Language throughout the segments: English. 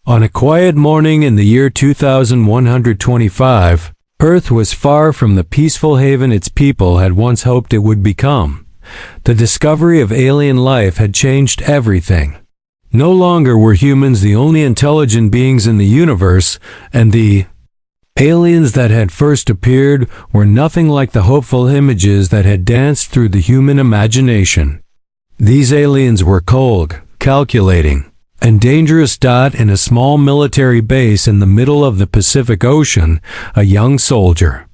On a quiet morning in the year 2125, Earth was far from the peaceful haven its people had once hoped it would become. The discovery of alien life had changed everything. No longer were humans the only intelligent beings in the universe, and the aliens that had first appeared were nothing like the hopeful images that had danced through the human imagination. These aliens were cold, calculating, and dangerous. In a small military base in the middle of the Pacific Ocean, a young soldier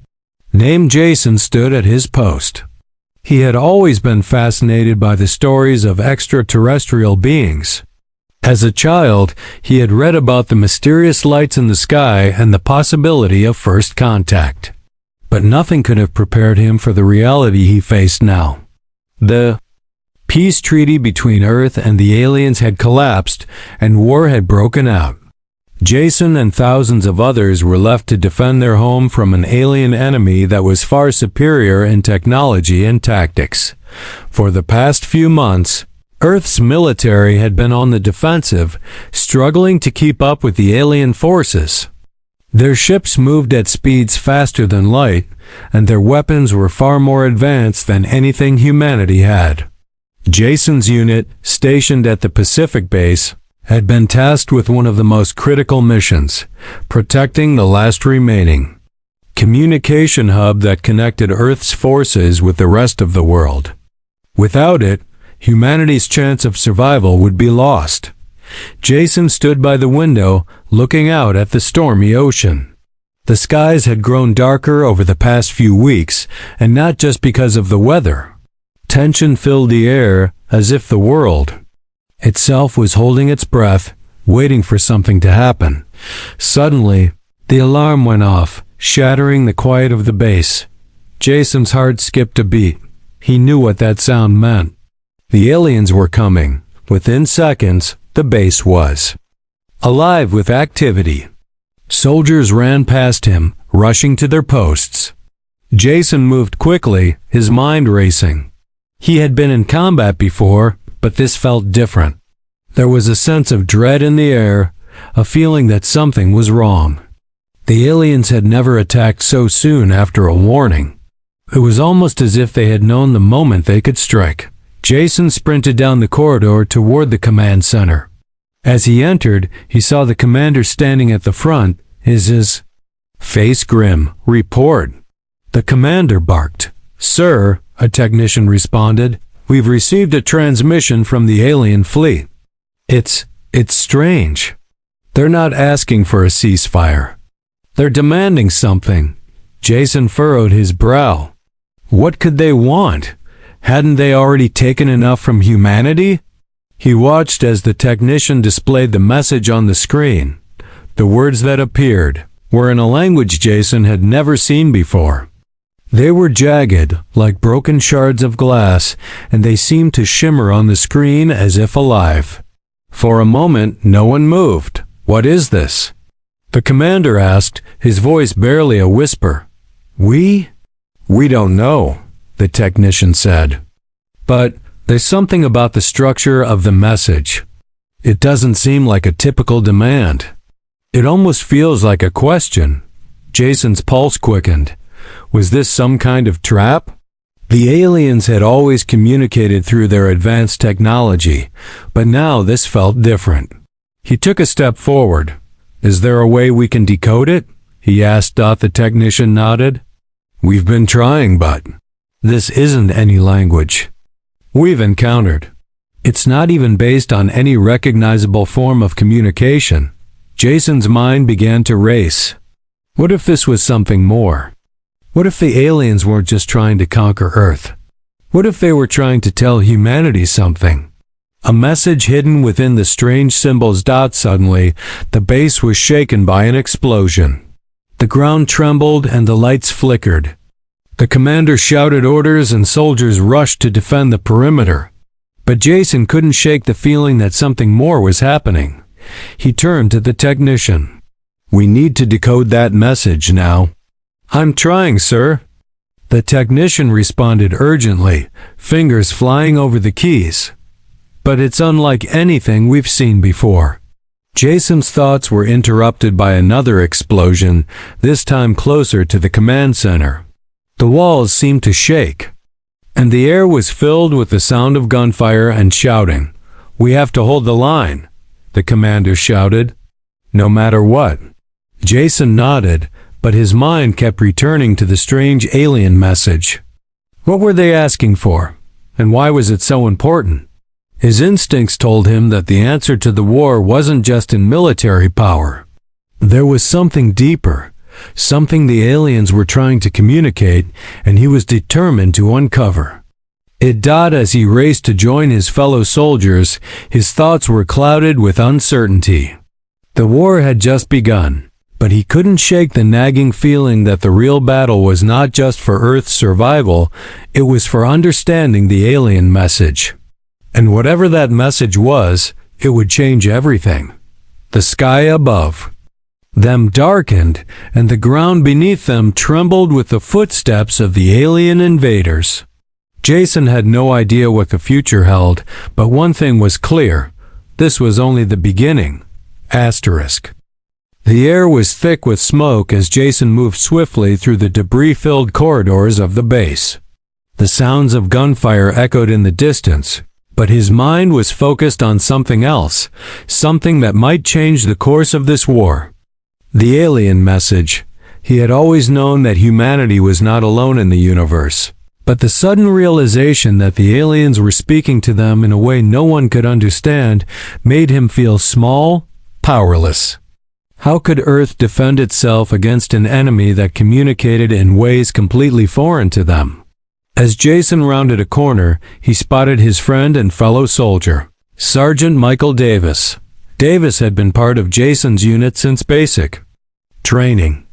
named Jason stood at his post. He had always been fascinated by the stories of extraterrestrial beings. As a child, he had read about the mysterious lights in the sky and the possibility of first contact. But nothing could have prepared him for the reality he faced now. The peace treaty between Earth and the aliens had collapsed, and war had broken out. Jason and thousands of others were left to defend their home from an alien enemy that was far superior in technology and tactics. For the past few months, Earth's military had been on the defensive, struggling to keep up with the alien forces. Their ships moved at speeds faster than light, and their weapons were far more advanced than anything humanity had. Jason's unit, stationed at the Pacific base, had been tasked with one of the most critical missions, protecting the last remaining communication hub that connected Earth's forces with the rest of the world. Without it, humanity's chance of survival would be lost. Jason stood by the window, looking out at the stormy ocean. The skies had grown darker over the past few weeks, and not just because of the weather. Tension filled the air, as if the world itself was holding its breath, waiting for something to happen. Suddenly, the alarm went off, shattering the quiet of the base. Jason's heart skipped a beat. He knew what that sound meant. The aliens were coming. Within seconds, the base was alive with activity. Soldiers ran past him, rushing to their posts. Jason moved quickly, his mind racing. He had been in combat before, but this felt different. There was a sense of dread in the air, a feeling that something was wrong. The aliens had never attacked so soon after a warning. It was almost as if they had known the moment they could strike. Jason sprinted down the corridor toward the command center. As he entered, he saw the commander standing at the front, his face grim. "Report." The commander barked. "Sir," a technician responded, "we've received a transmission from the alien fleet. It's strange. They're not asking for a ceasefire. They're demanding something." Jason furrowed his brow. What could they want? Hadn't they already taken enough from humanity? He watched as the technician displayed the message on the screen. The words that appeared were in a language Jason had never seen before. They were jagged, like broken shards of glass, and they seemed to shimmer on the screen as if alive. For a moment, no one moved. "What is this?" the commander asked, his voice barely a whisper. We don't know," the technician said. "But there's something about the structure of the message. It doesn't seem like a typical demand. It almost feels like a question." Jason's pulse quickened. Was this some kind of trap? The aliens had always communicated through their advanced technology, but now this felt different. He took a step forward. "Is there a way we can decode it?" he asked. The technician nodded. "We've been trying, but this isn't any language we've encountered. It's not even based on any recognizable form of communication." Jason's mind began to race. What if this was something more? What if the aliens weren't just trying to conquer Earth? What if they were trying to tell humanity something? A message hidden within the strange symbols. Suddenly, the base was shaken by an explosion. The ground trembled and the lights flickered. The commander shouted orders and soldiers rushed to defend the perimeter. But Jason couldn't shake the feeling that something more was happening. He turned to the technician. "We need to decode that message now." "I'm trying, sir." The technician responded urgently, fingers flying over the keys. "But it's unlike anything we've seen before. Jason's thoughts were interrupted by another explosion, this time closer to the command center. The walls seemed to shake, and the air was filled with the sound of gunfire and shouting. "We have to hold the line," the commander shouted. "No matter what." Jason nodded, but his mind kept returning to the strange alien message. What were they asking for? And why was it so important? His instincts told him that the answer to the war wasn't just in military power. There was something deeper, something the aliens were trying to communicate, and he was determined to uncover it. As he raced to join his fellow soldiers, his thoughts were clouded with uncertainty. The war had just begun, but he couldn't shake the nagging feeling that the real battle was not just for Earth's survival, it was for understanding the alien message. And whatever that message was, it would change everything. The sky above them darkened, and the ground beneath them trembled with the footsteps of the alien invaders. Jason had no idea what the future held, but one thing was clear: this was only the beginning. The air was thick with smoke as Jason moved swiftly through the debris-filled corridors of the base. The sounds of gunfire echoed in the distance, but his mind was focused on something else, something that might change the course of this war. The alien message. He had always known that humanity was not alone in the universe, but the sudden realization that the aliens were speaking to them in a way no one could understand made him feel small, powerless. How could Earth defend itself against an enemy that communicated in ways completely foreign to them? As Jason rounded a corner, he spotted his friend and fellow soldier, Sergeant Michael Davis. Davis had been part of Jason's unit since basic training.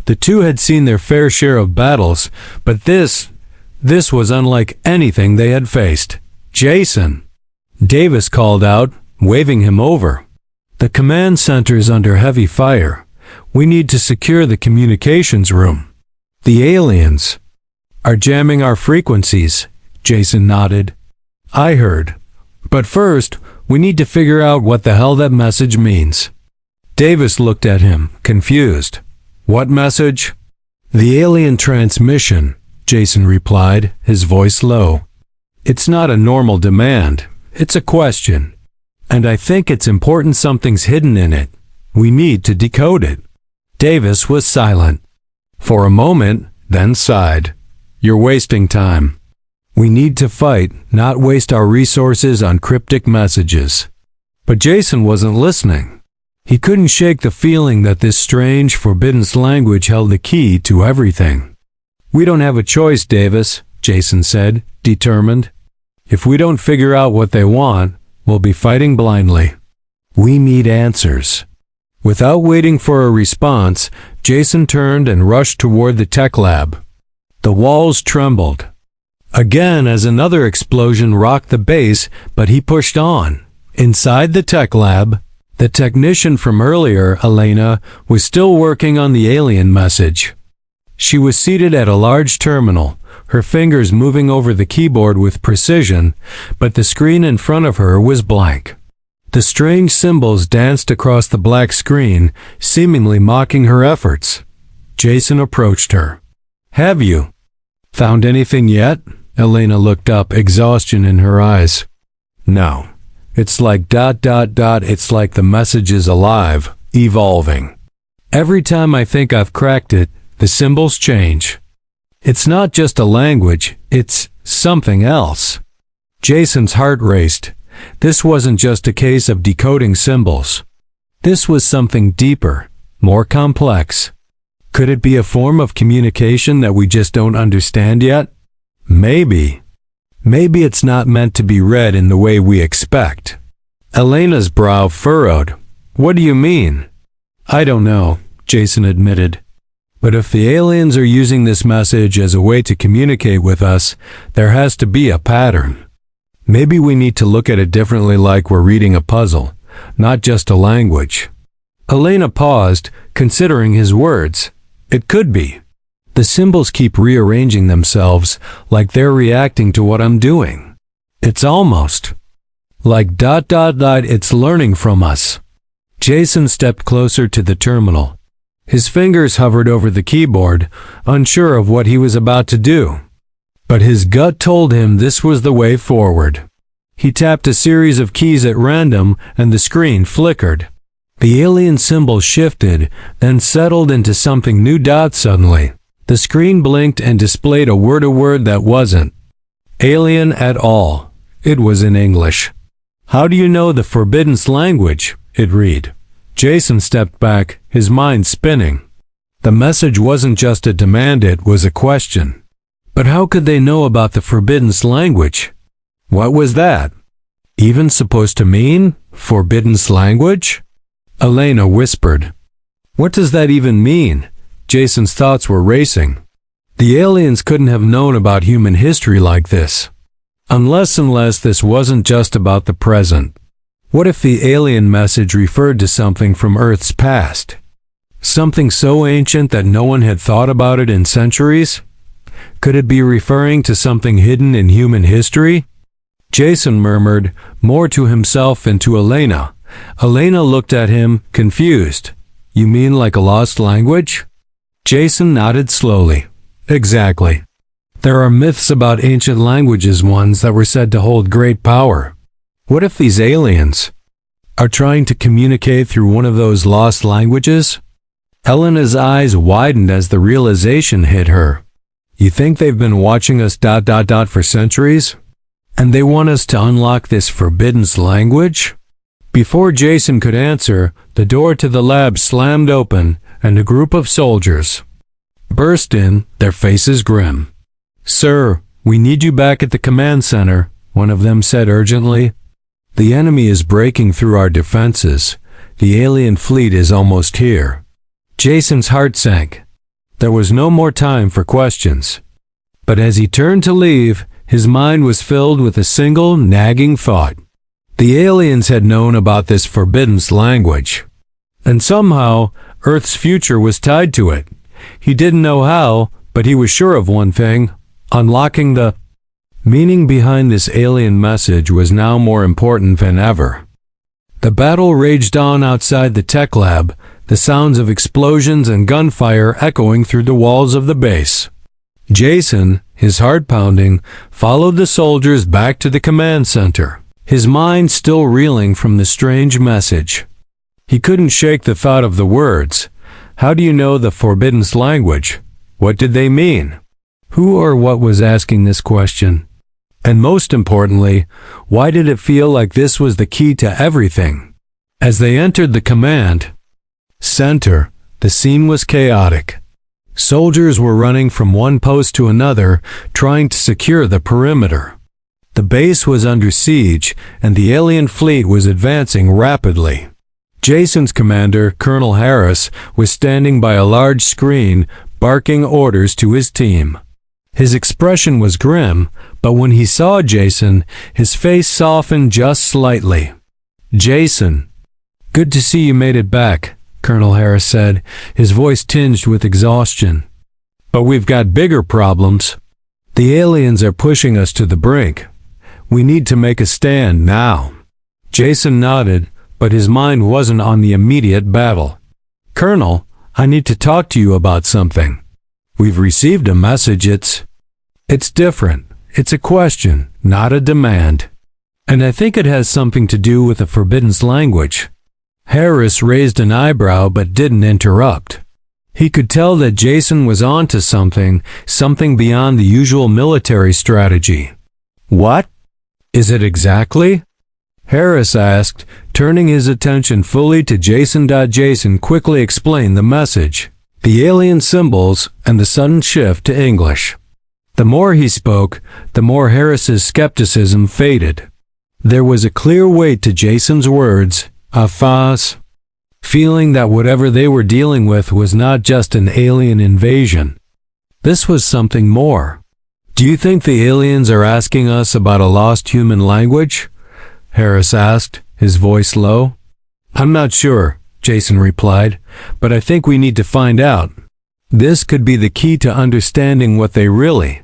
The two had seen their fair share of battles, but this was unlike anything they had faced. "Jason!" Davis called out, waving him over. "The command center's under heavy fire. We need to secure the communications room. The aliens are jamming our frequencies," Jason nodded. "I heard. But first, we need to figure out what the hell that message means." Davis looked at him, confused. "What message?" "The alien transmission," Jason replied, his voice low. "It's not a normal demand. It's a question. And I think it's important something's hidden in it. We need to decode it." Davis was silent for a moment, then sighed. "You're wasting time. We need to fight, not waste our resources on cryptic messages." But Jason wasn't listening. He couldn't shake the feeling that this strange, forbidden language held the key to everything. "We don't have a choice, Davis," Jason said, determined. "If we don't figure out what they want, we'll be fighting blindly. We need answers." Without waiting for a response, Jason turned and rushed toward the tech lab. The walls trembled again as another explosion rocked the base, but he pushed on. Inside the tech lab, the technician from earlier, Elena, was still working on the alien message. She was seated at a large terminal, her fingers moving over the keyboard with precision, but the screen in front of her was blank. The strange symbols danced across the black screen, seemingly mocking her efforts. Jason approached her. "Have you found anything yet?" Elena looked up, exhaustion in her eyes. "No. It's like ... It's like the message is alive, evolving. Every time I think I've cracked it, the symbols change. It's not just a language, it's something else." Jason's heart raced. This wasn't just a case of decoding symbols. This was something deeper, more complex. Could it be a form of communication that we just don't understand yet? Maybe. Maybe it's not meant to be read in the way we expect. Elena's brow furrowed. "What do you mean?" "I don't know," Jason admitted. "But if the aliens are using this message as a way to communicate with us, there has to be a pattern. Maybe we need to look at it differently, like we're reading a puzzle, not just a language." Elena paused, considering his words. It could be. The symbols keep rearranging themselves, like they're reacting to what I'm doing. It's almost like ... it's learning from us. Jason stepped closer to the terminal. His fingers hovered over the keyboard, unsure of what he was about to do. But his gut told him this was the way forward. He tapped a series of keys at random, and the screen flickered. The alien symbol shifted, then settled into something new. Suddenly, the screen blinked and displayed a word that wasn't alien at all. It was in English. "How do you know the forbidden language?" it read. Jason stepped back, his mind spinning. The message wasn't just a demand, it was a question. But how could they know about the forbidden language? What was that even supposed to mean? Forbidden language? Elena whispered. What does that even mean? Jason's thoughts were racing. The aliens couldn't have known about human history like this. Unless this wasn't just about the present. What if the alien message referred to something from Earth's past? Something so ancient that no one had thought about it in centuries? Could it be referring to something hidden in human history? Jason murmured, more to himself than to Elena. Elena looked at him, confused. You mean like a lost language? Jason nodded slowly. Exactly. There are myths about ancient languages, ones that were said to hold great power. What if these aliens are trying to communicate through one of those lost languages? Elena's eyes widened as the realization hit her. You think they've been watching us ... for centuries? And they want us to unlock this forbidden language? Before Jason could answer, the door to the lab slammed open, and a group of soldiers burst in, their faces grim. Sir, we need you back at the command center, one of them said urgently. The enemy is breaking through our defenses. The alien fleet is almost here. Jason's heart sank. There was no more time for questions. But as he turned to leave, his mind was filled with a single nagging thought. The aliens had known about this forbidden language. And somehow, Earth's future was tied to it. He didn't know how, but he was sure of one thing. Unlocking the meaning behind this alien message was now more important than ever. The battle raged on outside the tech lab, the sounds of explosions and gunfire echoing through the walls of the base. Jason, his heart pounding, followed the soldiers back to the command center, his mind still reeling from the strange message. He couldn't shake the thought of the words. How do you know the forbidden language? What did they mean? Who or what was asking this question? And most importantly, why did it feel like this was the key to everything? As they entered the command center, the scene was chaotic. Soldiers were running from one post to another, trying to secure the perimeter. The base was under siege, and the alien fleet was advancing rapidly. Jason's commander, Colonel Harris, was standing by a large screen, barking orders to his team. His expression was grim, but when he saw Jason, his face softened just slightly. Jason, good to see you made it back, Colonel Harris said, his voice tinged with exhaustion. But we've got bigger problems. The aliens are pushing us to the brink. We need to make a stand now. Jason nodded, but his mind wasn't on the immediate battle. Colonel, I need to talk to you about something. We've received a message. It's different. It's a question, not a demand. And I think it has something to do with the forbidden language. Harris raised an eyebrow but didn't interrupt. He could tell that Jason was onto something beyond the usual military strategy. What is it exactly? Harris asked, turning his attention fully to Jason. Jason quickly explained the message, the alien symbols, and the sudden shift to English. The more he spoke, the more Harris's skepticism faded. There was a clear weight to Jason's words, a feeling that whatever they were dealing with was not just an alien invasion. This was something more. Do you think the aliens are asking us about a lost human language? Harris asked, his voice low. I'm not sure, Jason replied, but I think we need to find out. This could be the key to understanding what they really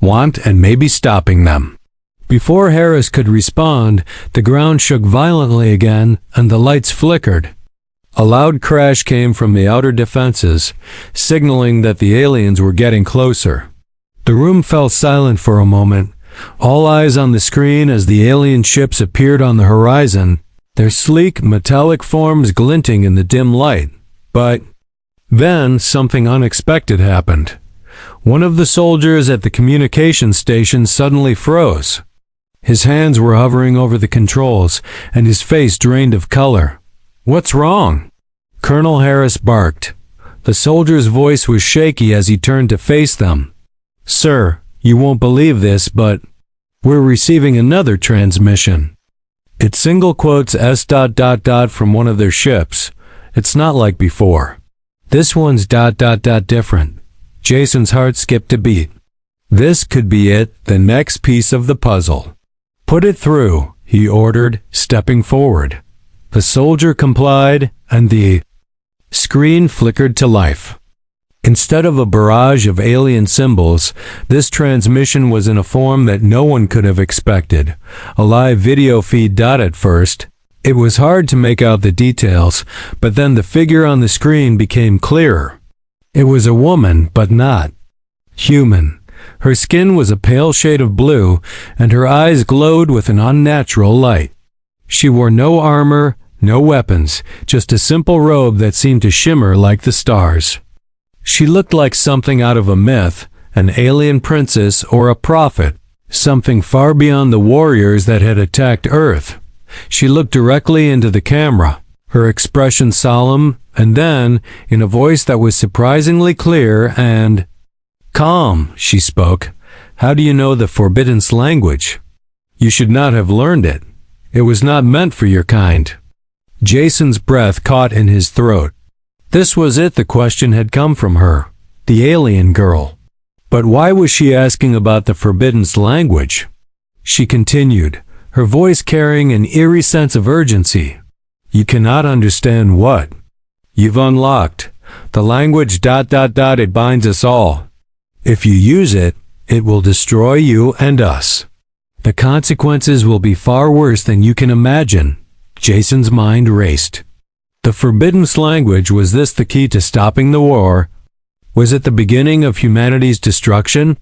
want and maybe stopping them. Before Harris could respond, the ground shook violently again and the lights flickered. A loud crash came from the outer defenses, signaling that the aliens were getting closer. The room fell silent for a moment, all eyes on the screen as the alien ships appeared on the horizon, their sleek, metallic forms glinting in the dim light. But then something unexpected happened. One of the soldiers at the communications station suddenly froze. His hands were hovering over the controls, and his face drained of color. "What's wrong?" Colonel Harris barked. The soldier's voice was shaky as he turned to face them. "Sir, you won't believe this, but we're receiving another transmission." It single quotes S. from one of their ships. It's not like before. This one's ... different. Jason's heart skipped a beat. This could be it, the next piece of the puzzle. "Put it through," he ordered, stepping forward. The soldier complied, and the screen flickered to life. Instead of a barrage of alien symbols, this transmission was in a form that no one could have expected. A live video feed. At first, it was hard to make out the details, but then the figure on the screen became clearer. It was a woman, but not human. Her skin was a pale shade of blue, and her eyes glowed with an unnatural light. She wore no armor, no weapons, just a simple robe that seemed to shimmer like the stars. She looked like something out of a myth, an alien princess or a prophet, something far beyond the warriors that had attacked Earth. She looked directly into the camera, her expression solemn, and then, in a voice that was surprisingly clear and calm, she spoke. "How do you know the Forbiddance language? You should not have learned it. It was not meant for your kind." Jason's breath caught in his throat. This was it. The question had come from her, the alien girl. But why was she asking about the Forbiddance language? She continued, her voice carrying an eerie sense of urgency. "You cannot understand what you've unlocked. The language ... it binds us all. If you use it, it will destroy you and us. The consequences will be far worse than you can imagine." Jason's mind raced. The Forbiddance language, was this the key to stopping the war? Was it the beginning of humanity's destruction?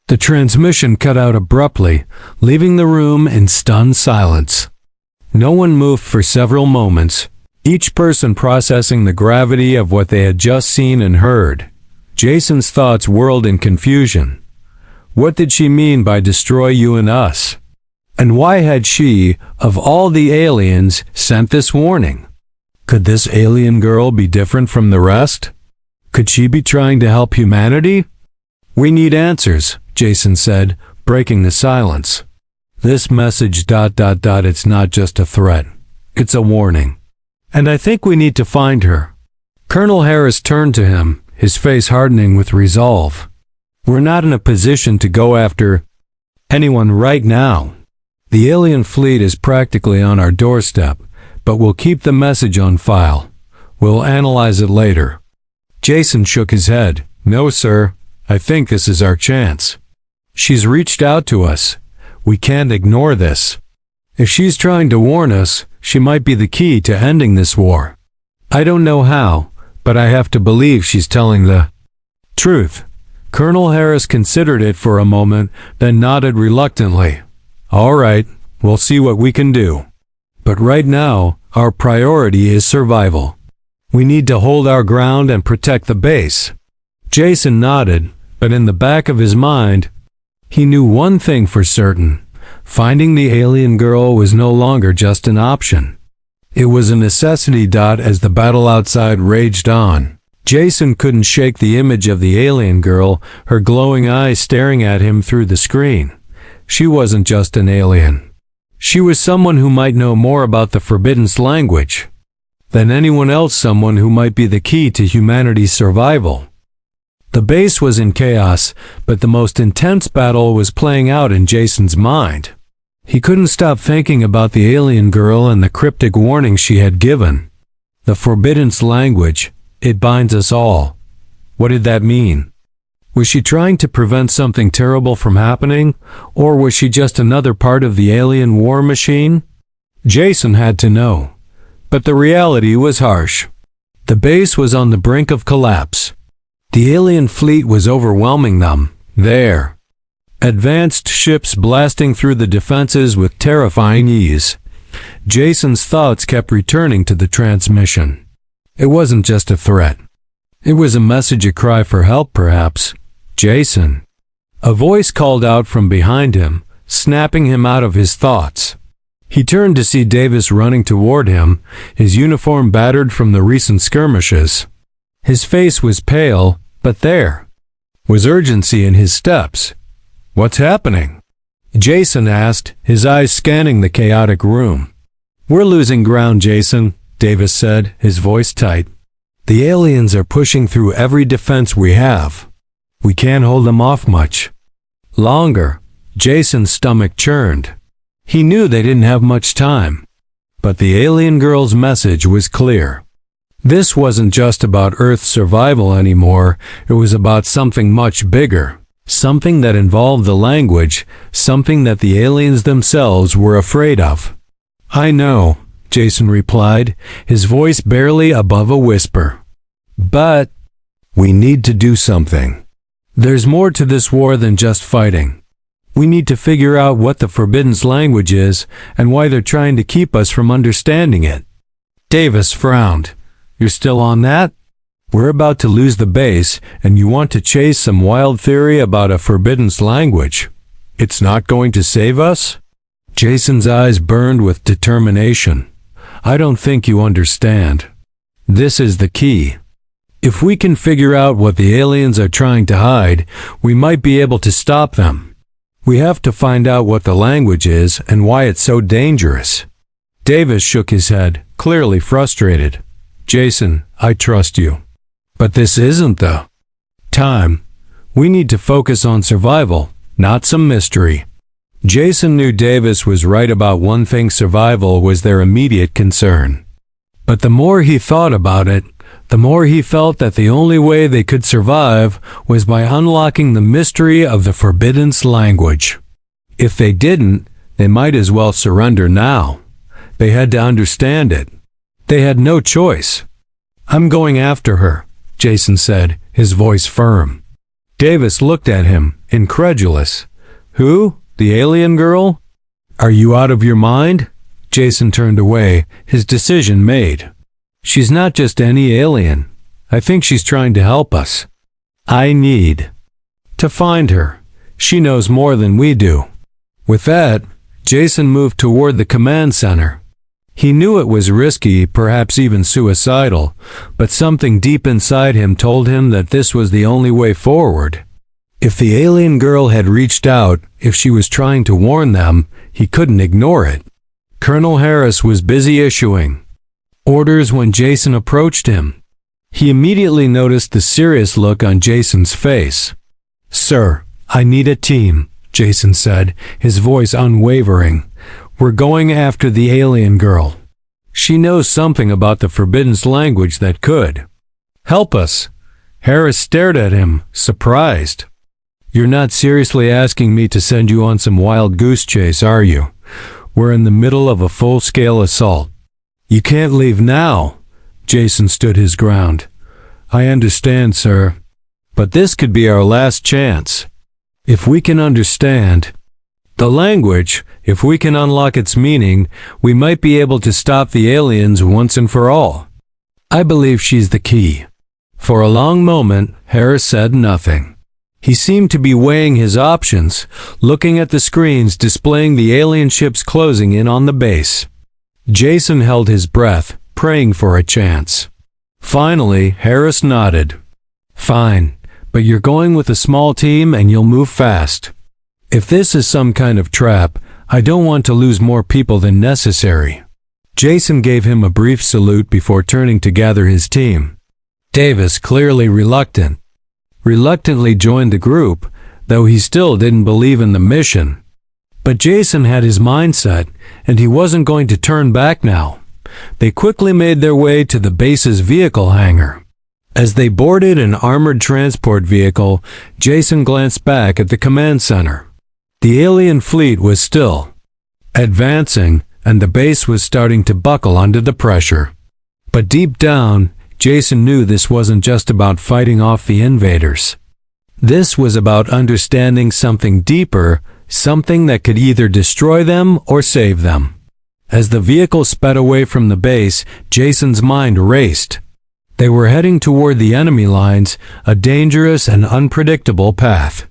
The transmission cut out abruptly, leaving the room in stunned silence. No one moved for several moments, each person processing the gravity of what they had just seen and heard. Jason's thoughts whirled in confusion. What did she mean by destroy you and us? And why had she, of all the aliens, sent this warning? Could this alien girl be different from the rest? Could she be trying to help humanity? "We need answers," Jason said, breaking the silence. "This message ... it's not just a threat. It's a warning. And I think we need to find her." Colonel Harris turned to him, his face hardening with resolve. "We're not in a position to go after anyone right now. The alien fleet is practically on our doorstep, but we'll keep the message on file. We'll analyze it later." Jason shook his head. "No, sir. I think this is our chance. She's reached out to us. We can't ignore this. If she's trying to warn us, she might be the key to ending this war. I don't know how, but I have to believe she's telling the truth." Colonel Harris considered it for a moment, then nodded reluctantly. "All right, we'll see what we can do. But right now, our priority is survival. We need to hold our ground and protect the base." Jason nodded, but in the back of his mind, he knew one thing for certain. Finding the alien girl was no longer just an option. It was a necessity. As the battle outside raged on, Jason couldn't shake the image of the alien girl, her glowing eyes staring at him through the screen. She wasn't just an alien. She was someone who might know more about the Forbiddance language than anyone else, someone who might be the key to humanity's survival. The base was in chaos, but the most intense battle was playing out in Jason's mind. He couldn't stop thinking about the alien girl and the cryptic warning she had given. The Forbiddance language, it binds us all. What did that mean? Was she trying to prevent something terrible from happening, or was she just another part of the alien war machine? Jason had to know. But the reality was harsh. The base was on the brink of collapse. The alien fleet was overwhelming them, there. Advanced ships blasting through the defenses with terrifying ease. Jason's thoughts kept returning to the transmission. It wasn't just a threat. It was a message, a cry for help, perhaps. Jason. A voice called out from behind him, snapping him out of his thoughts. He turned to see Davis running toward him, his uniform battered from the recent skirmishes. His face was pale, but there was urgency in his steps. "What's happening?" Jason asked, his eyes scanning the chaotic room. "We're losing ground, Jason," Davis said, his voice tight. "The aliens are pushing through every defense we have. We can't hold them off much longer." Jason's stomach churned. He knew they didn't have much time. But the alien girl's message was clear. This wasn't just about Earth's survival anymore, it was about something much bigger. Something that involved the language, something that the aliens themselves were afraid of. "I know," Jason replied, his voice barely above a whisper. "But we need to do something. There's more to this war than just fighting. We need to figure out what the Forbidden's language is and why they're trying to keep us from understanding it." Davis frowned. "You're still on that? We're about to lose the base, and you want to chase some wild theory about a Forbidden's language. It's not going to save us?" Jason's eyes burned with determination. "I don't think you understand. This is the key. If we can figure out what the aliens are trying to hide, we might be able to stop them. We have to find out what the language is and why it's so dangerous." Davis shook his head, clearly frustrated. "Jason, I trust you. But this isn't the time. We need to focus on survival, not some mystery." Jason knew Davis was right about one thing: survival was their immediate concern. But the more he thought about it, the more he felt that the only way they could survive was by unlocking the mystery of the Forbidden's language. If they didn't, they might as well surrender now. They had to understand it. They had no choice. "I'm going after her," Jason said, his voice firm. Davis looked at him, incredulous. "Who? The alien girl? Are you out of your mind?" Jason turned away, his decision made. "She's not just any alien. I think she's trying to help us. I need to find her. She knows more than we do." With that, Jason moved toward the command center. He knew it was risky, perhaps even suicidal, but something deep inside him told him that this was the only way forward. If the alien girl had reached out, if she was trying to warn them, he couldn't ignore it. Colonel Harris was busy issuing orders when Jason approached him. He immediately noticed the serious look on Jason's face. "Sir, I need a team," Jason said, his voice unwavering. "We're going after the alien girl. She knows something about the Forbidden's language that could help us." Harris stared at him, surprised. "You're not seriously asking me to send you on some wild goose chase, are you? We're in the middle of a full-scale assault." "You can't leave now." Jason stood his ground. "I understand, sir. But this could be our last chance. If we can understand the language, if we can unlock its meaning, we might be able to stop the aliens once and for all. I believe she's the key." For a long moment, Harris said nothing. He seemed to be weighing his options, looking at the screens displaying the alien ships closing in on the base. Jason held his breath, praying for a chance. Finally, Harris nodded. "Fine, but you're going with a small team and you'll move fast. If this is some kind of trap, I don't want to lose more people than necessary." Jason gave him a brief salute before turning to gather his team. Davis, clearly reluctantly joined the group, though he still didn't believe in the mission. But Jason had his mind set, and he wasn't going to turn back now. They quickly made their way to the base's vehicle hangar. As they boarded an armored transport vehicle, Jason glanced back at the command center. The alien fleet was still advancing, and the base was starting to buckle under the pressure. But deep down, Jason knew this wasn't just about fighting off the invaders. This was about understanding something deeper, something that could either destroy them or save them. As the vehicle sped away from the base, Jason's mind raced. They were heading toward the enemy lines, a dangerous and unpredictable path.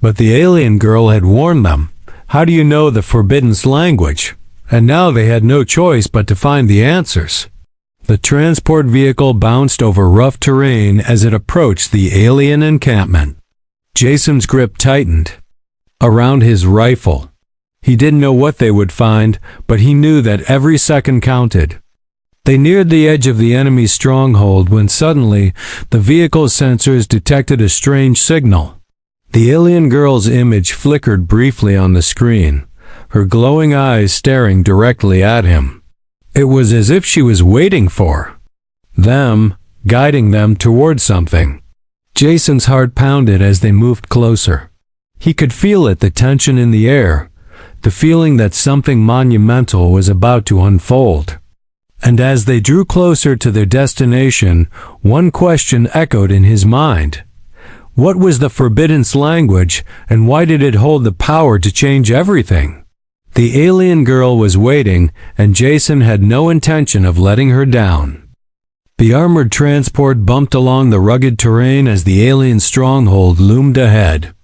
But the alien girl had warned them. How do you know the Forbidden's language? And now they had no choice but to find the answers. The transport vehicle bounced over rough terrain as it approached the alien encampment. Jason's grip tightened around his rifle. He didn't know what they would find, but he knew that every second counted. They neared the edge of the enemy's stronghold when suddenly the vehicle's sensors detected a strange signal. The alien girl's image flickered briefly on the screen, her glowing eyes staring directly at him. It was as if she was waiting for them, guiding them toward something. Jason's heart pounded as they moved closer. He could feel it, the tension in the air, the feeling that something monumental was about to unfold. And as they drew closer to their destination, one question echoed in his mind. What was the Forbidden's language, and why did it hold the power to change everything? The alien girl was waiting, and Jason had no intention of letting her down. The armored transport bumped along the rugged terrain as the alien stronghold loomed ahead.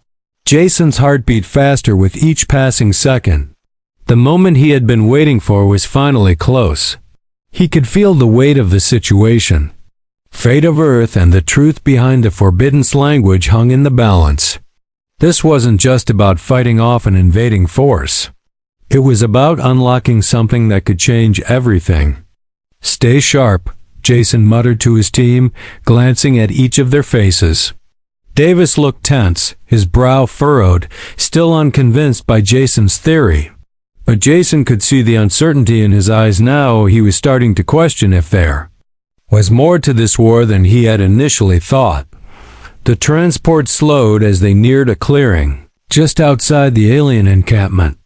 Jason's heart beat faster with each passing second. The moment he had been waiting for was finally close. He could feel the weight of the situation. Fate of Earth and the truth behind the Forbidden's language hung in the balance. This wasn't just about fighting off an invading force. It was about unlocking something that could change everything. "Stay sharp," Jason muttered to his team, glancing at each of their faces. Davis looked tense, his brow furrowed, still unconvinced by Jason's theory. But Jason could see the uncertainty in his eyes now. He was starting to question if there was more to this war than he had initially thought. The transport slowed as they neared a clearing, just outside the alien encampment.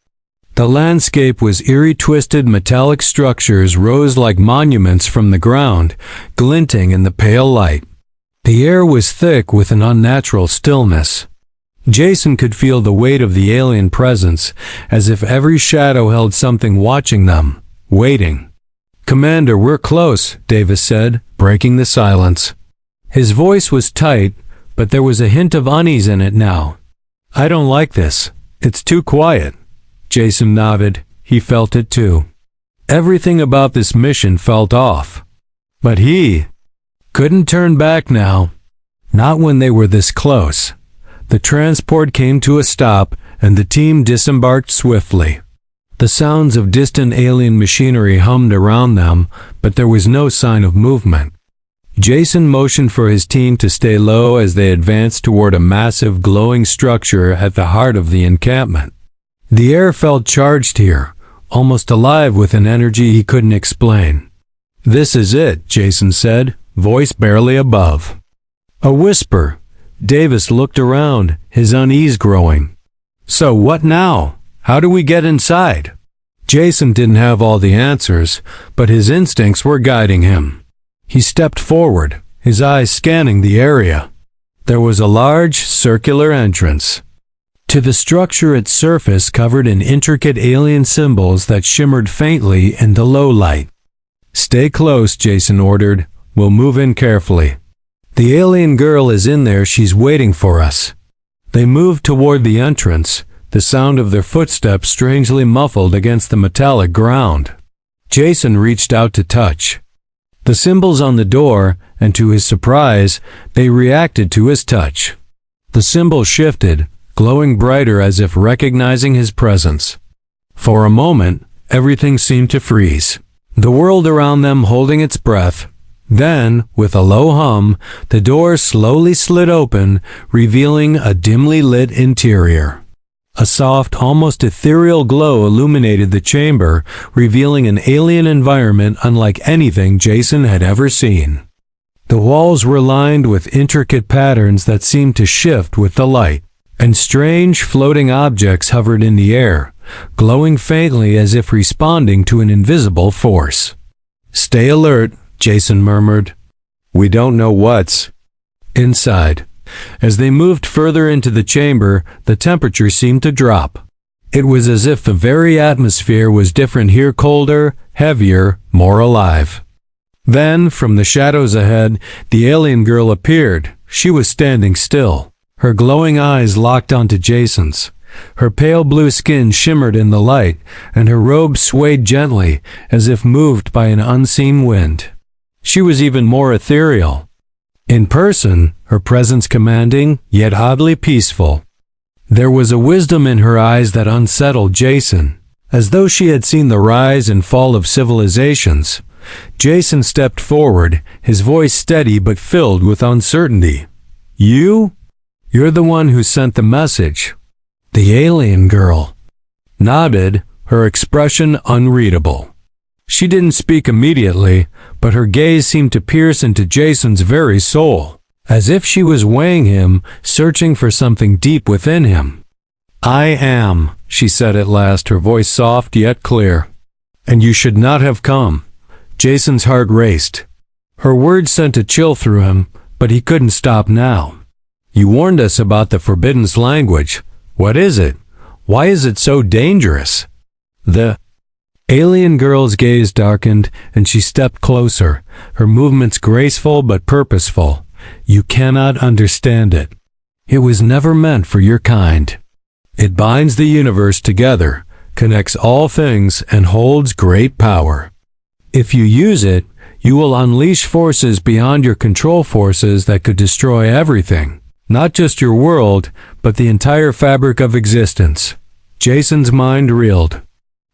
The landscape was eerie. Twisted metallic structures rose like monuments from the ground, glinting in the pale light. The air was thick with an unnatural stillness. Jason could feel the weight of the alien presence, as if every shadow held something watching them, waiting. "Commander, we're close," Davis said, breaking the silence. His voice was tight, but there was a hint of unease in it now. "I don't like this. It's too quiet." Jason nodded. He felt it too. Everything about this mission felt off. But he couldn't turn back now. Not when they were this close. The transport came to a stop, and the team disembarked swiftly. The sounds of distant alien machinery hummed around them, but there was no sign of movement. Jason motioned for his team to stay low as they advanced toward a massive glowing structure at the heart of the encampment. The air felt charged here, almost alive with an energy he couldn't explain. "This is it," Jason said, voice barely above. A whisper. Davis looked around, his unease growing. "So what now? How do we get inside?" Jason didn't have all the answers, but his instincts were guiding him. He stepped forward, his eyes scanning the area. There was a large, circular entrance. To the structure, its surface covered in intricate alien symbols that shimmered faintly in the low light. "Stay close," Jason ordered. "We'll move in carefully. The alien girl is in there. She's waiting for us." They moved toward the entrance, the sound of their footsteps strangely muffled against the metallic ground. Jason reached out to touch the symbols on the door, and to his surprise, they reacted to his touch. The symbol shifted, glowing brighter as if recognizing his presence. For a moment, everything seemed to freeze, the world around them holding its breath. Then, with a low hum, the door slowly slid open, revealing a dimly lit interior. A soft, almost ethereal glow illuminated the chamber, revealing an alien environment unlike anything Jason had ever seen. The walls were lined with intricate patterns that seemed to shift with the light, and strange floating objects hovered in the air, glowing faintly as if responding to an invisible force. "Stay alert," Jason murmured. "We don't know what's inside." As they moved further into the chamber, the temperature seemed to drop. It was as if the very atmosphere was different here, colder, heavier, more alive. Then, from the shadows ahead, the alien girl appeared. She was standing still. Her glowing eyes locked onto Jason's. Her pale blue skin shimmered in the light, and her robe swayed gently, as if moved by an unseen wind. She was even more ethereal. In person, her presence commanding, yet oddly peaceful. There was a wisdom in her eyes that unsettled Jason, as though she had seen the rise and fall of civilizations. Jason stepped forward, his voice steady but filled with uncertainty. You're the one who sent the message." The alien girl nodded, her expression unreadable. She didn't speak immediately, but her gaze seemed to pierce into Jason's very soul, as if she was weighing him, searching for something deep within him. "I am," she said at last, her voice soft yet clear. "And you should not have come." Jason's heart raced. Her words sent a chill through him, but he couldn't stop now. "You warned us about the forbidden language. What is it? Why is it so dangerous?" The alien girl's gaze darkened, and she stepped closer, her movements graceful but purposeful. "You cannot understand it. It was never meant for your kind. It binds the universe together, connects all things, and holds great power. If you use it, you will unleash forces beyond your control, forces that could destroy everything, not just your world, but the entire fabric of existence." Jason's mind reeled.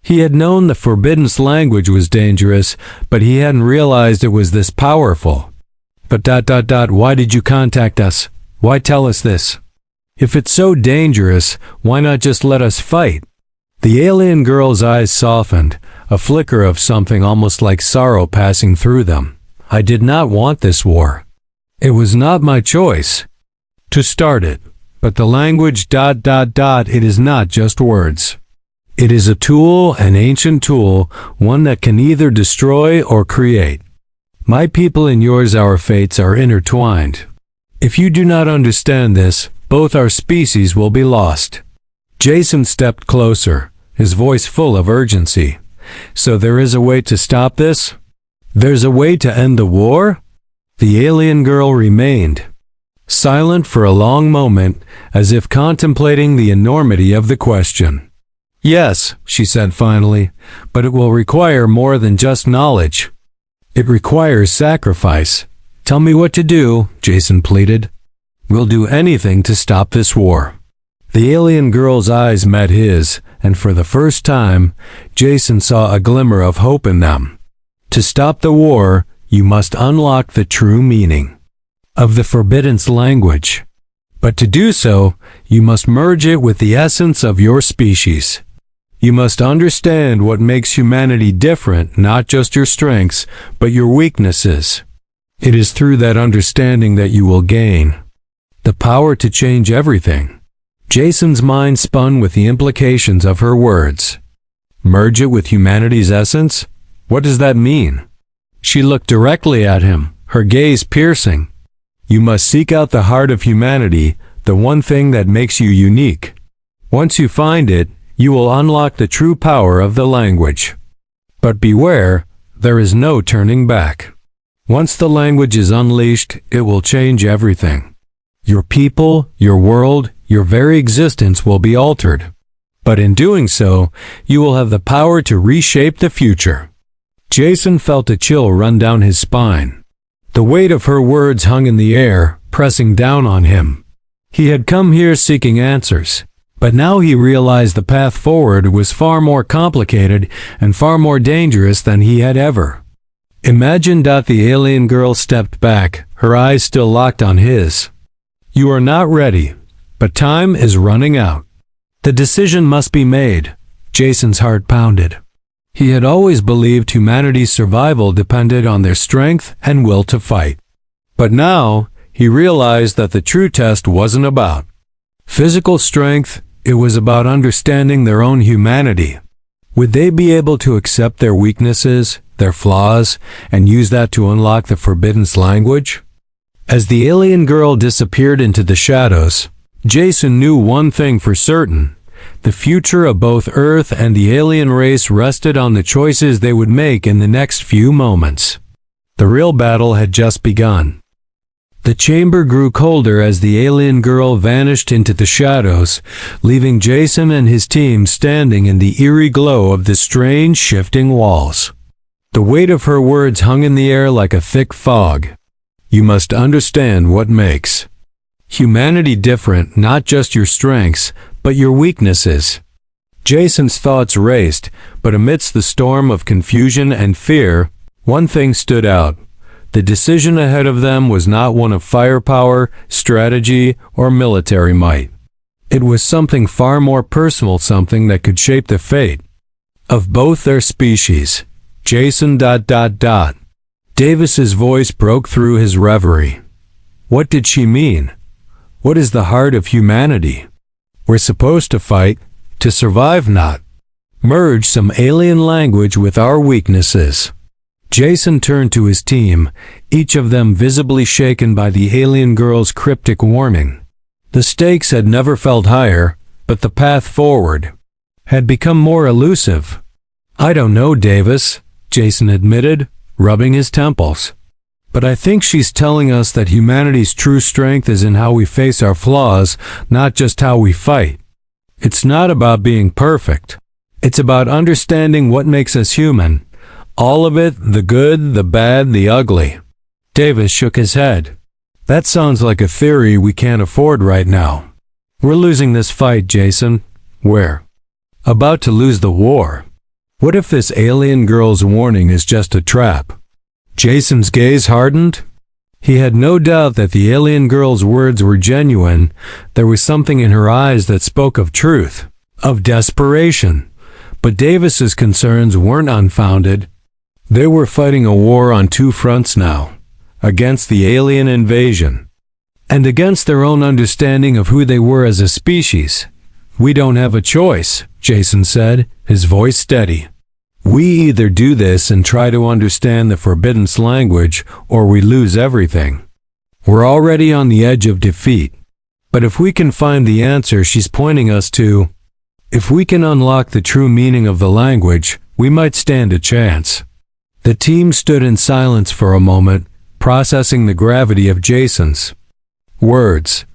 He had known the forbidden language was dangerous, but he hadn't realized it was this powerful. But why did you contact us? Why tell us this? If it's so dangerous, why not just let us fight? The alien girl's eyes softened, a flicker of something almost like sorrow passing through them. "I did not want this war. It was not my choice to start it. But the language ... it is not just words. It is a tool, an ancient tool, one that can either destroy or create. My people and yours, our fates are intertwined. If you do not understand this, both our species will be lost." Jason stepped closer, his voice full of urgency. "So there is a way to stop this? There's a way to end the war?" The alien girl remained silent for a long moment, as if contemplating the enormity of the question. "Yes," she said finally, "but it will require more than just knowledge. It requires sacrifice. Tell me what to do," Jason pleaded. "We'll do anything to stop this war." The alien girl's eyes met his, and for the first time, Jason saw a glimmer of hope in them. To stop the war, you must unlock the true meaning of the forbidden language. But to do so, you must merge it with the essence of your species. You must understand what makes humanity different, not just your strengths, but your weaknesses. It is through that understanding that you will gain the power to change everything. Jason's mind spun with the implications of her words. Merge it with humanity's essence? What does that mean? She looked directly at him, her gaze piercing. You must seek out the heart of humanity, the one thing that makes you unique. Once you find it, you will unlock the true power of the language. But beware, there is no turning back. Once the language is unleashed, it will change everything. Your people, your world, your very existence will be altered. But in doing so, you will have the power to reshape the future. Jason felt a chill run down his spine. The weight of her words hung in the air, pressing down on him. He had come here seeking answers, but now he realized the path forward was far more complicated and far more dangerous than he had ever imagined. The alien girl stepped back, her eyes still locked on his. You are not ready, but time is running out. The decision must be made. Jason's heart pounded. He had always believed humanity's survival depended on their strength and will to fight. But now, he realized that the true test wasn't about Physical strength, it was about understanding their own humanity. Would they be able to accept their weaknesses, their flaws, and use that to unlock the forbidden language? As the alien girl disappeared into the shadows, Jason knew one thing for certain. The future of both Earth and the alien race rested on the choices they would make in the next few moments. The real battle had just begun. The chamber grew colder as the alien girl vanished into the shadows, leaving Jason and his team standing in the eerie glow of the strange shifting walls. The weight of her words hung in the air like a thick fog. You must understand what makes humanity different, not just your strengths, but your weaknesses. Jason's thoughts raced, but amidst the storm of confusion and fear, one thing stood out. The decision ahead of them was not one of firepower, strategy, or military might. It was something far more personal, something that could shape the fate of both their species. Jason... Davis's voice broke through his reverie. What did she mean? What is the heart of humanity? We're supposed to fight, to survive, not merge some alien language with our weaknesses. Jason turned to his team, each of them visibly shaken by the alien girl's cryptic warning. The stakes had never felt higher, but the path forward had become more elusive. I don't know, Davis, Jason admitted, rubbing his temples. But I think she's telling us that humanity's true strength is in how we face our flaws, not just how we fight. It's not about being perfect. It's about understanding what makes us human. All of it, the good, the bad, the ugly. Davis shook his head. That sounds like a theory we can't afford right now. We're losing this fight, Jason. We're about to lose the war. What if this alien girl's warning is just a trap? Jason's gaze hardened. He had no doubt that the alien girl's words were genuine. There was something in her eyes that spoke of truth, of desperation. But Davis's concerns weren't unfounded. They were fighting a war on two fronts now, against the alien invasion, and against their own understanding of who they were as a species. We don't have a choice, Jason said, his voice steady. We either do this and try to understand the forbidden language, or we lose everything. We're already on the edge of defeat. But if we can find the answer she's pointing us to, if we can unlock the true meaning of the language, we might stand a chance. The team stood in silence for a moment, processing the gravity of Jason's words.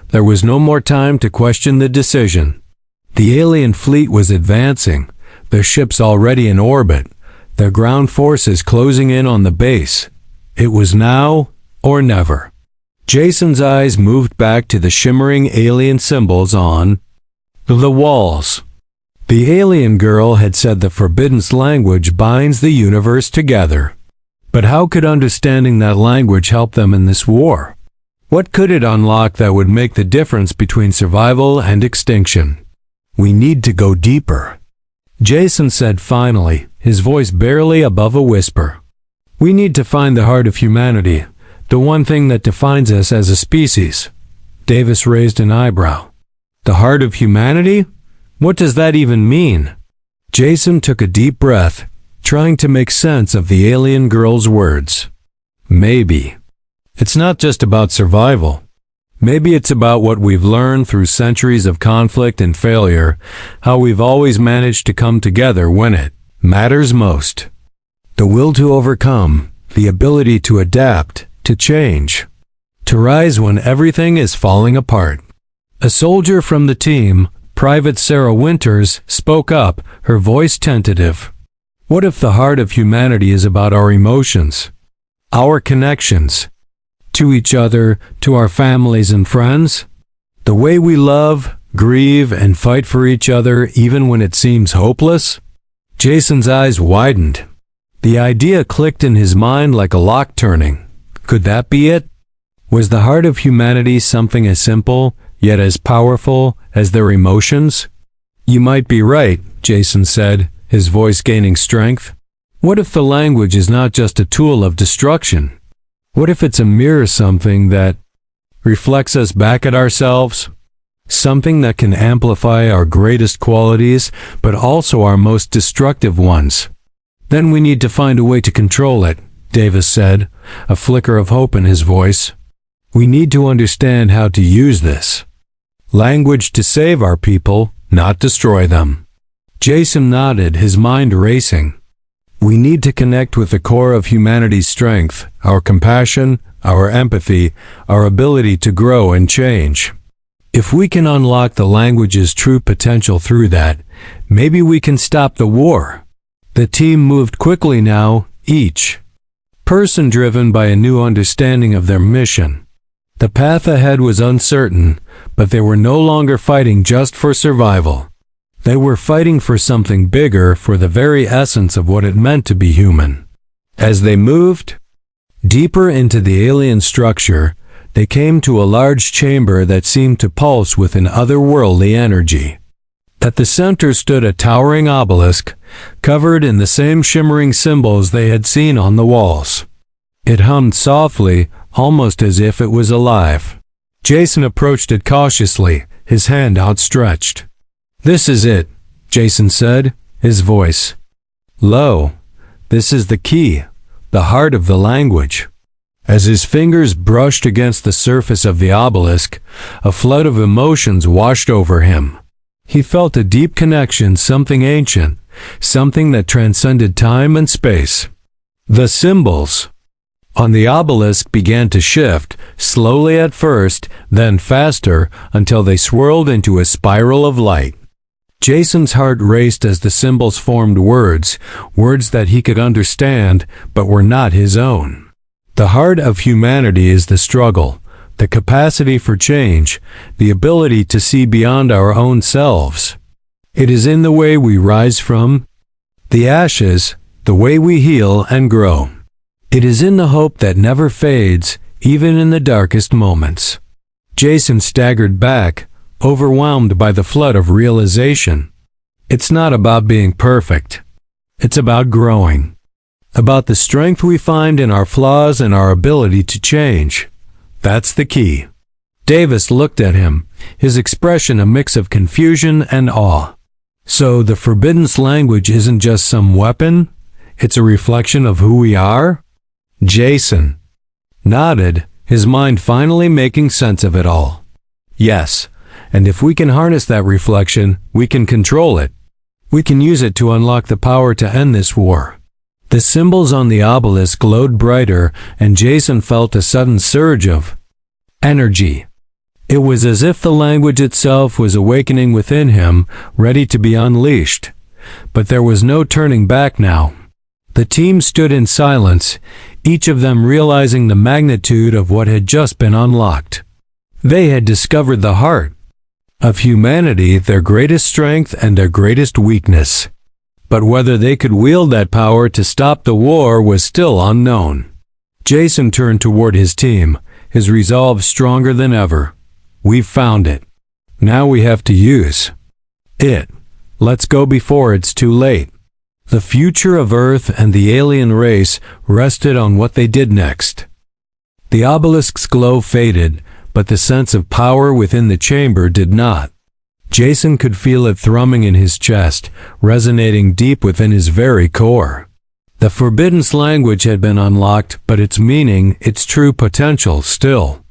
There was no more time to question the decision. The alien fleet was advancing, their ships already in orbit, their ground forces closing in on the base. It was now or never. Jason's eyes moved back to the shimmering alien symbols on the walls. The alien girl had said the forbidden language binds the universe together. But how could understanding that language help them in this war? What could it unlock that would make the difference between survival and extinction? We need to go deeper, Jason said finally, his voice barely above a whisper. We need to find the heart of humanity, the one thing that defines us as a species. Davis raised an eyebrow. The heart of humanity? What does that even mean? Jason took a deep breath, trying to make sense of the alien girl's words. Maybe it's not just about survival. Maybe it's about what we've learned through centuries of conflict and failure, how we've always managed to come together when it matters most. The will to overcome, the ability to adapt, to change, to rise when everything is falling apart. A soldier from the team, Private Sarah Winters, spoke up, her voice tentative. What if the heart of humanity is about our emotions, our connections, to each other, to our families and friends? The way we love, grieve, and fight for each other even when it seems hopeless? Jason's eyes widened. The idea clicked in his mind like a lock turning. Could that be it? Was the heart of humanity something as simple, yet as powerful, as their emotions? You might be right, Jason said, his voice gaining strength. What if the language is not just a tool of destruction? What if it's a mirror, something that reflects us back at ourselves? Something that can amplify our greatest qualities, but also our most destructive ones. Then we need to find a way to control it, Davis said, a flicker of hope in his voice. We need to understand how to use this language to save our people, not destroy them. Jason nodded, his mind racing. We need to connect with the core of humanity's strength, our compassion, our empathy, our ability to grow and change. If we can unlock the language's true potential through that, maybe we can stop the war. The team moved quickly now, each person driven by a new understanding of their mission. The path ahead was uncertain, but they were no longer fighting just for survival. They were fighting for something bigger, for the very essence of what it meant to be human. As they moved deeper into the alien structure, they came to a large chamber that seemed to pulse with an otherworldly energy. At the center stood a towering obelisk, covered in the same shimmering symbols they had seen on the walls. It hummed softly, almost as if it was alive. Jason approached it cautiously, his hand outstretched. "This is it," Jason said, his voice low. "This is the key, the heart of the language." As his fingers brushed against the surface of the obelisk, a flood of emotions washed over him. He felt a deep connection, something ancient, something that transcended time and space. The symbols on the obelisk began to shift, slowly at first, then faster, until they swirled into a spiral of light. Jason's heart raced as the symbols formed words that he could understand, but were not his own. The heart of humanity is the struggle, the capacity for change, the ability to see beyond our own selves. It is in the way we rise from the ashes, the way we heal and grow. It is in the hope that never fades, even in the darkest moments. Jason staggered back, overwhelmed by the flood of realization. It's not about being perfect. It's about growing. About the strength we find in our flaws and our ability to change. That's the key. Davis looked at him, his expression a mix of confusion and awe. So the forbidden language isn't just some weapon? It's a reflection of who we are? Jason nodded, his mind finally making sense of it all. Yes, and if we can harness that reflection, we can control it. We can use it to unlock the power to end this war. The symbols on the obelisk glowed brighter, and Jason felt a sudden surge of energy. It was as if the language itself was awakening within him, ready to be unleashed. But there was no turning back now. The team stood in silence, each of them realizing the magnitude of what had just been unlocked. They had discovered the heart of humanity, their greatest strength and their greatest weakness. But whether they could wield that power to stop the war was still unknown. Jason turned toward his team, his resolve stronger than ever. We've found it. Now we have to use it. Let's go before it's too late. The future of Earth and the alien race rested on what they did next. The obelisk's glow faded, but the sense of power within the chamber did not. Jason could feel it thrumming in his chest, resonating deep within his very core. The forbidden language had been unlocked, but its meaning, its true potential, still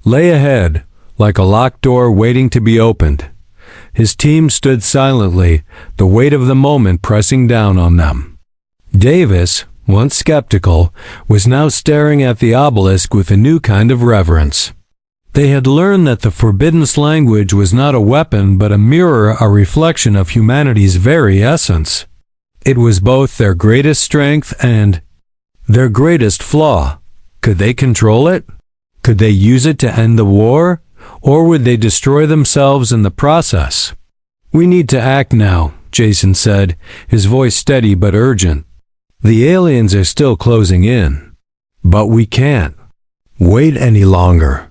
lay ahead, like a locked door waiting to be opened. His team stood silently, the weight of the moment pressing down on them. Davis, once skeptical, was now staring at the obelisk with a new kind of reverence. They had learned that the forbidden language was not a weapon but a mirror, a reflection of humanity's very essence. It was both their greatest strength and their greatest flaw. Could they control it? Could they use it to end the war? Or would they destroy themselves in the process? We need to act now, Jason said, his voice steady but urgent. The aliens are still closing in. But we can't wait any longer.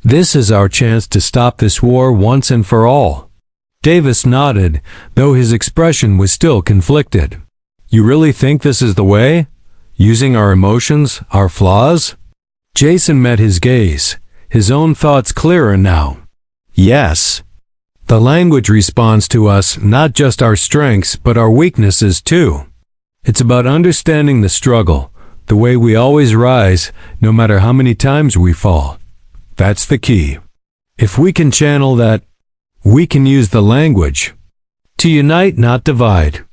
This is our chance to stop this war once and for all. Davis nodded, though his expression was still conflicted. You really think this is the way? Using our emotions, our flaws? Jason met his gaze, his own thoughts clearer now. Yes, The language responds to us, not just our strengths, but our weaknesses too. It's about understanding the struggle, the way we always rise, no matter how many times we fall. That's the key. If we can channel that, we can use the language to unite, not divide.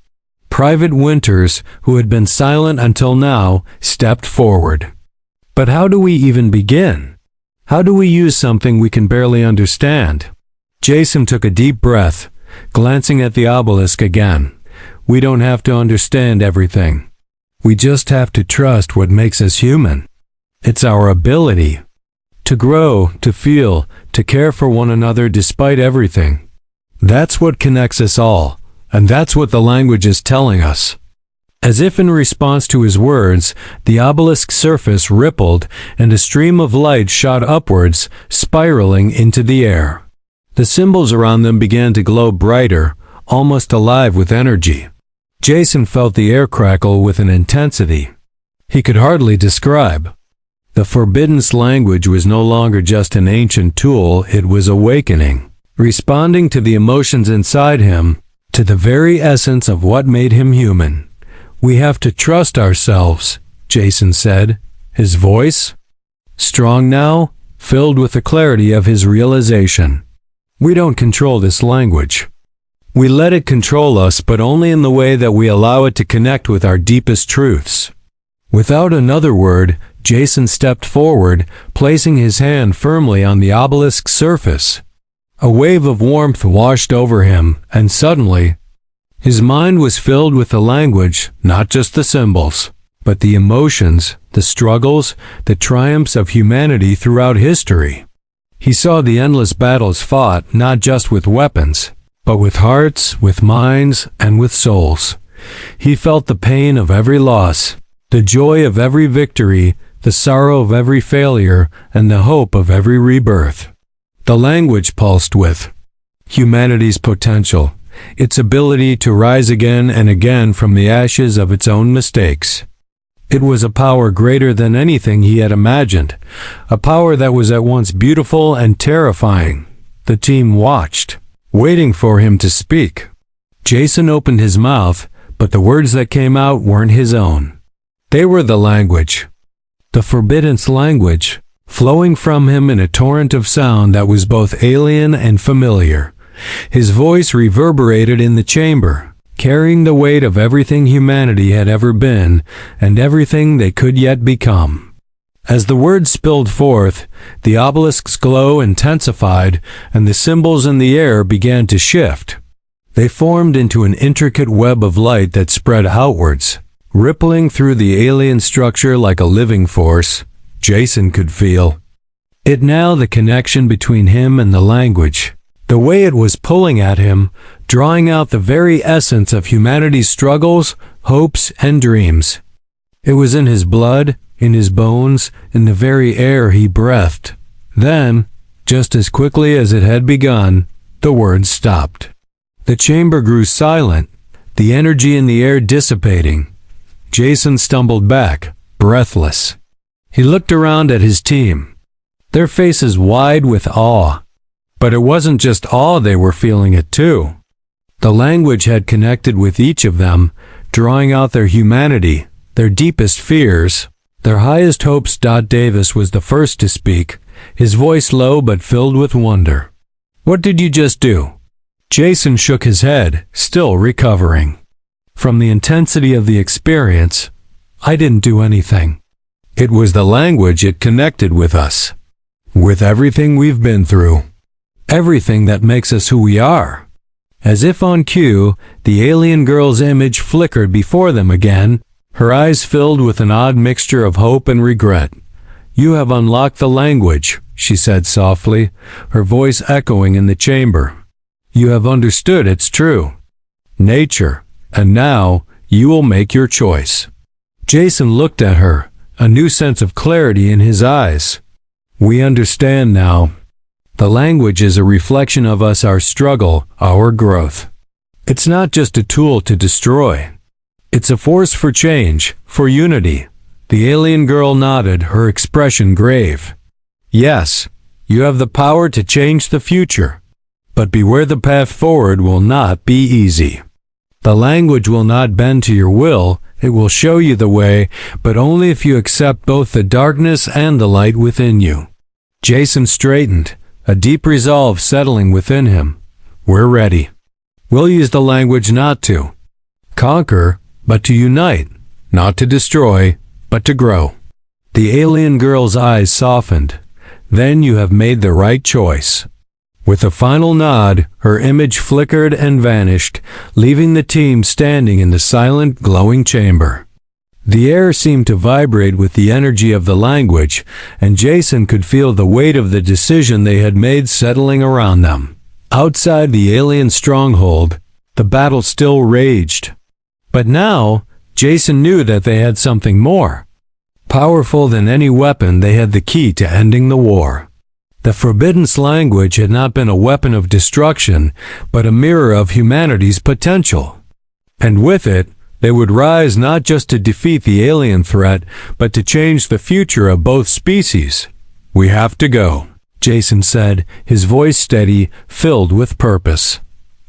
Private Winters, who had been silent until now, stepped forward. But how do we even begin? How do we use something we can barely understand? Jason took a deep breath, glancing at the obelisk again. We don't have to understand everything. We just have to trust what makes us human. It's our ability to grow, to feel, to care for one another despite everything. That's what connects us all, and that's what the language is telling us. As if in response to his words, the obelisk's surface rippled and a stream of light shot upwards, spiraling into the air. The symbols around them began to glow brighter, almost alive with energy. Jason felt the air crackle with an intensity he could hardly describe. The Forbidden's language was no longer just an ancient tool, it was awakening, responding to the emotions inside him, to the very essence of what made him human. We have to trust ourselves, Jason said, his voice strong now, filled with the clarity of his realization. We don't control this language. We let it control us, but only in the way that we allow it to connect with our deepest truths. Without another word, Jason stepped forward, placing his hand firmly on the obelisk's surface. A wave of warmth washed over him, and suddenly, his mind was filled with the language, not just the symbols, but the emotions, the struggles, the triumphs of humanity throughout history. He saw the endless battles fought not just with weapons, but with hearts, with minds, and with souls. He felt the pain of every loss, the joy of every victory, the sorrow of every failure, and the hope of every rebirth. The language pulsed with humanity's potential, its ability to rise again and again from the ashes of its own mistakes. It was a power greater than anything he had imagined, a power that was at once beautiful and terrifying. The team watched, waiting for him to speak. Jason opened his mouth, but the words that came out weren't his own. They were the language, the Forbidden's language, flowing from him in a torrent of sound that was both alien and familiar. His voice reverberated in the chamber, carrying the weight of everything humanity had ever been and everything they could yet become. As the words spilled forth, the obelisk's glow intensified and the symbols in the air began to shift. They formed into an intricate web of light that spread outwards, rippling through the alien structure like a living force. Jason could feel it now, the connection between him and the language, the way it was pulling at him, drawing out the very essence of humanity's struggles, hopes, and dreams. It was in his blood, in his bones, in the very air he breathed. Then, just as quickly as it had begun, the words stopped. The chamber grew silent, the energy in the air dissipating. Jason stumbled back, breathless. He looked around at his team, their faces wide with awe. But it wasn't just awe, they were feeling it too. The language had connected with each of them, drawing out their humanity, their deepest fears, their highest hopes. Davis was the first to speak, his voice low but filled with wonder. "What did you just do?" Jason shook his head, still recovering from the intensity of the experience. "I didn't do anything. It was the language, it connected with us, with everything we've been through. Everything that makes us who we are." As if on cue, the alien girl's image flickered before them again, her eyes filled with an odd mixture of hope and regret. "You have unlocked the language," she said softly, her voice echoing in the chamber. "You have understood its true nature, and now you will make your choice." Jason looked at her, a new sense of clarity in his eyes. "We understand now. The language is a reflection of us, our struggle, our growth. It's not just a tool to destroy. It's a force for change, for unity." The alien girl nodded, her expression grave. "Yes, you have the power to change the future. But beware, the path forward will not be easy. The language will not bend to your will, it will show you the way, but only if you accept both the darkness and the light within you. Jason straightened, a deep resolve settling within him. We're ready. We'll use the language not to conquer, but to unite, not to destroy, but to grow. The alien girl's eyes softened. Then you have made the right choice. With a final nod, her image flickered and vanished, leaving the team standing in the silent, glowing chamber. The air seemed to vibrate with the energy of the language, and Jason could feel the weight of the decision they had made settling around them. Outside the alien stronghold, the battle still raged. But now, Jason knew that they had something more. Powerful than any weapon, they had the key to ending the war. The forbidden language had not been a weapon of destruction, but a mirror of humanity's potential. And with it, they would rise not just to defeat the alien threat, but to change the future of both species. We have to go, Jason said, his voice steady, filled with purpose.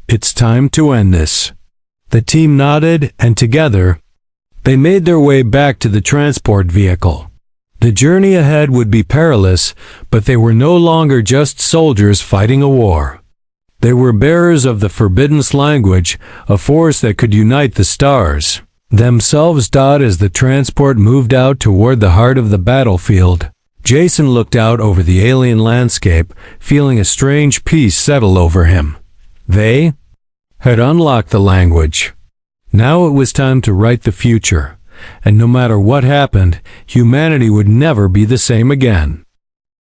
It's time to end this. The team nodded, and together, they made their way back to the transport vehicle. The journey ahead would be perilous, but they were no longer just soldiers fighting a war. They were bearers of the forbidden language, a force that could unite the stars. Themselves as the transport moved out toward the heart of the battlefield. Jason looked out over the alien landscape, feeling a strange peace settle over him. They had unlocked the language. Now it was time to write the future. And no matter what happened, humanity would never be the same again.